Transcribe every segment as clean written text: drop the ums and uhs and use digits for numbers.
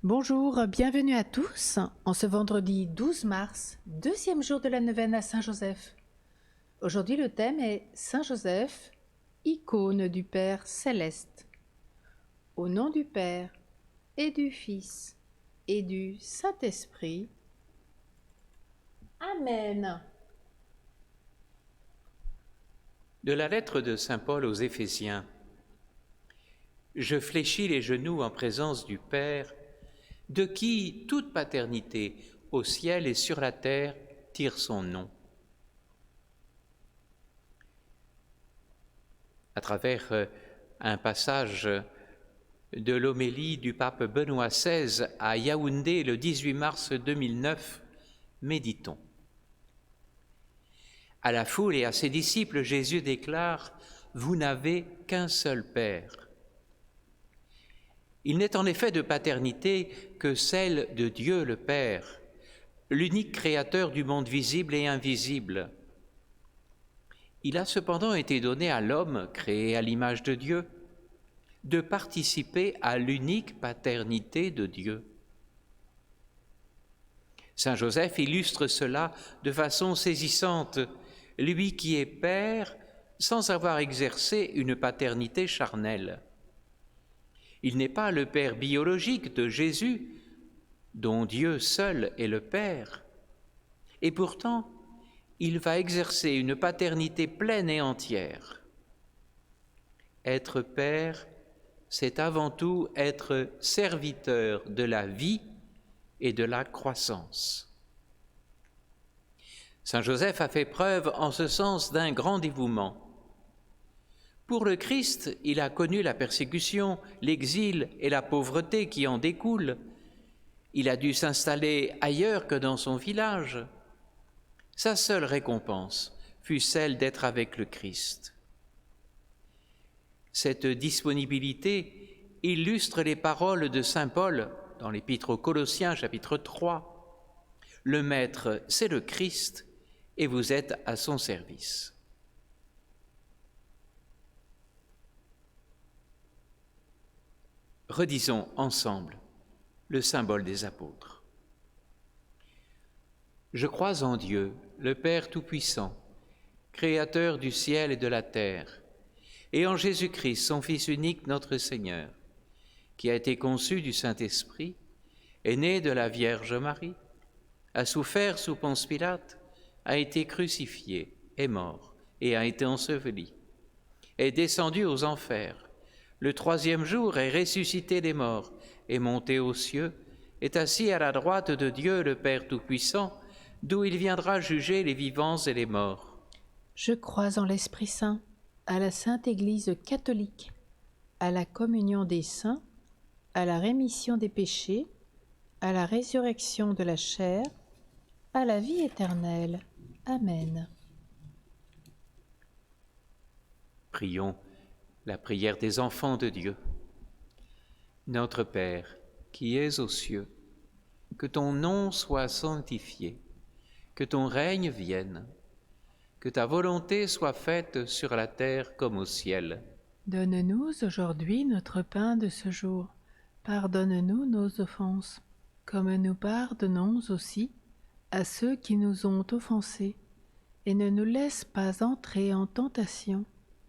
Bonjour, bienvenue à tous en ce vendredi 12 mars, deuxième jour de la neuvaine à Saint-Joseph. Aujourd'hui le thème est Saint-Joseph, icône du Père céleste. Au nom du Père et du Fils et du Saint-Esprit. Amen. De la lettre de saint Paul aux Éphésiens. Je fléchis les genoux en présence du Père, de qui toute paternité au ciel et sur la terre tire son nom. À travers un passage de l'homélie du pape Benoît XVI à Yaoundé le 18 mars 2009, méditons. À la foule et à ses disciples, Jésus déclare « Vous n'avez qu'un seul Père ». Il n'est en effet de paternité que celle de Dieu le Père, l'unique créateur du monde visible et invisible. Il a cependant été donné à l'homme, créé à l'image de Dieu, de participer à l'unique paternité de Dieu. Saint Joseph illustre cela de façon saisissante, lui qui est Père sans avoir exercé une paternité charnelle. Il n'est pas le Père biologique de Jésus, dont Dieu seul est le Père, et pourtant, il va exercer une paternité pleine et entière. Être Père, c'est avant tout être serviteur de la vie et de la croissance. Saint Joseph a fait preuve en ce sens d'un grand dévouement. Pour le Christ, il a connu la persécution, l'exil et la pauvreté qui en découlent. Il a dû s'installer ailleurs que dans son village. Sa seule récompense fut celle d'être avec le Christ. Cette disponibilité illustre les paroles de saint Paul dans l'Épître aux Colossiens, chapitre 3. Le Maître, c'est le Christ, et vous êtes à son service. Redisons ensemble le symbole des apôtres. Je crois en Dieu, le Père Tout-Puissant, Créateur du ciel et de la terre, et en Jésus-Christ, son Fils unique, notre Seigneur, qui a été conçu du Saint-Esprit, est né de la Vierge Marie, a souffert sous Ponce Pilate, a été crucifié, est mort et a été enseveli, est descendu aux enfers, le troisième jour est ressuscité des morts, est monté aux cieux, est assis à la droite de Dieu le Père Tout-Puissant, d'où il viendra juger les vivants et les morts. Je crois en l'Esprit Saint, à la Sainte Église catholique, à la communion des saints, à la rémission des péchés, à la résurrection de la chair, à la vie éternelle. Amen. Prions la prière des enfants de Dieu. Notre Père, qui es aux cieux, que ton nom soit sanctifié, que ton règne vienne, que ta volonté soit faite sur la terre comme au ciel. Donne-nous aujourd'hui notre pain de ce jour. Pardonne-nous nos offenses, comme nous pardonnons aussi à ceux qui nous ont offensés. Et ne nous laisse pas entrer en tentation,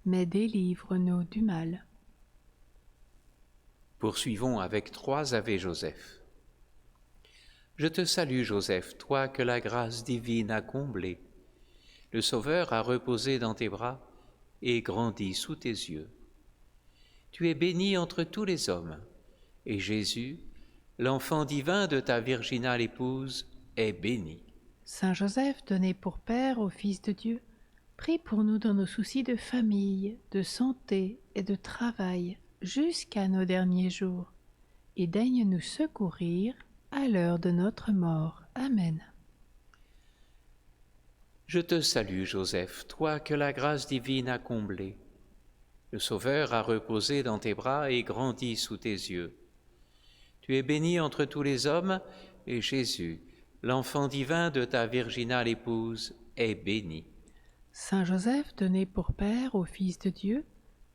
mais délivre-nous du mal. Poursuivons avec 3 Ave Joseph. Je te salue Joseph, toi que la grâce divine a comblé. Le Sauveur a reposé dans tes bras et grandi sous tes yeux. Tu es béni entre tous les hommes, et Jésus, l'enfant divin de ta virginale épouse, est béni. Saint Joseph, donné pour Père au Fils de Dieu, prie pour nous dans nos soucis de famille, de santé et de travail, jusqu'à nos derniers jours, et daigne nous secourir à l'heure de notre mort. Amen. Je te salue Joseph, toi que la grâce divine a comblé. Le Sauveur a reposé dans tes bras et grandi sous tes yeux. Tu es béni entre tous les hommes, et Jésus, l'enfant divin de ta virginale épouse, est béni. Saint Joseph, donné pour Père au Fils de Dieu,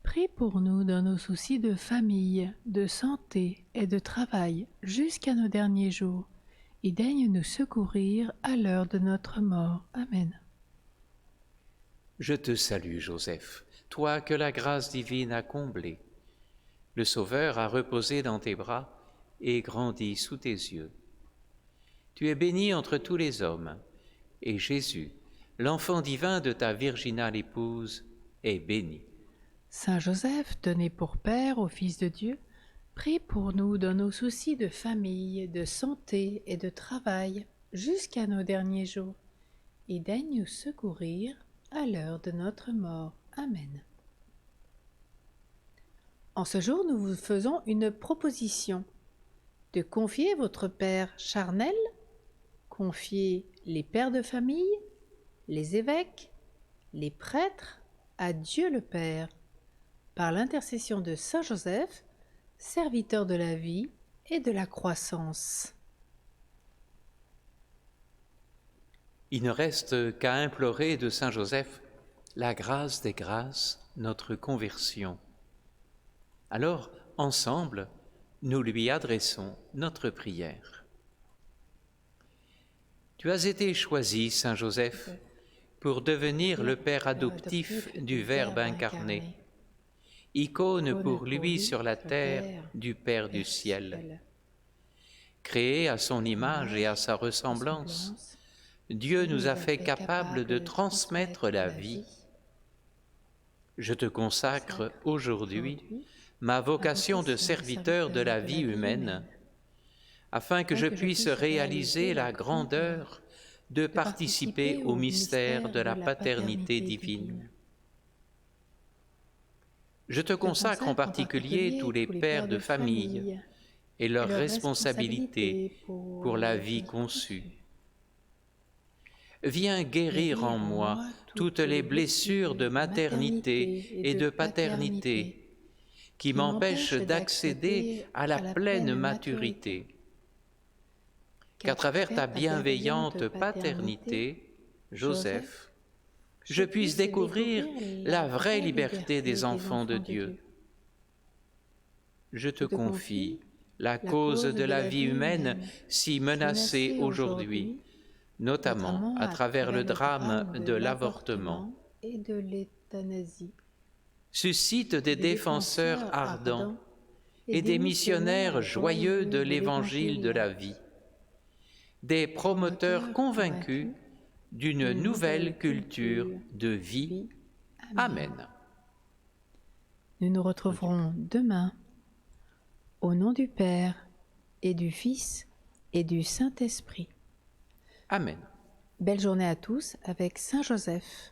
Prie pour nous dans nos soucis de famille, de santé et de travail jusqu'à nos derniers jours, et daigne nous secourir à l'heure de notre mort. Amen. Je te salue, Joseph, toi que la grâce divine a comblé. Le Sauveur a reposé dans tes bras et grandi sous tes yeux. Tu es bénie entre tous les hommes, et Jésus, l'enfant divin de ta virginale épouse, est béni. Saint Joseph, donné pour Père au Fils de Dieu, prie pour nous dans nos soucis de famille, de santé et de travail jusqu'à nos derniers jours, et daigne nous secourir à l'heure de notre mort. Amen. En ce jour, nous vous faisons une proposition de confier votre père charnel, confier les pères de famille, les évêques, les prêtres à Dieu le Père, par l'intercession de Saint Joseph, serviteur de la vie et de la croissance. Il ne reste qu'à implorer de Saint Joseph la grâce des grâces, notre conversion. Alors, ensemble, nous lui adressons notre prière. Tu as été choisi, Saint Joseph, pour devenir le Père adoptif du Verbe incarné, icône pour lui sur la terre du Père du ciel. Créé à son image et à sa ressemblance, Dieu nous a fait capables de transmettre la vie. Je te consacre aujourd'hui ma vocation de serviteur de la vie humaine, afin que je puisse réaliser la grandeur de participer au mystère de la paternité divine. Je te consacre en particulier tous les pères de famille et leurs responsabilités pour la vie conçue. Viens guérir en moi toutes les blessures de maternité et de paternité qui m'empêchent d'accéder à la pleine maturité. Qu'à travers ta bienveillante paternité, Joseph, je puisse découvrir la vraie liberté des enfants de Dieu. Je te confie la cause de la vie humaine si menacée aujourd'hui, notamment à travers le drame de l'avortement et de l'euthanasie. Suscite des défenseurs ardents et des missionnaires joyeux de l'évangile de la vie, des promoteurs convaincus d'une nouvelle culture de vie. Amen. Nous nous retrouverons demain, au nom du Père et du Fils et du Saint-Esprit. Amen. Belle journée à tous avec Saint Joseph.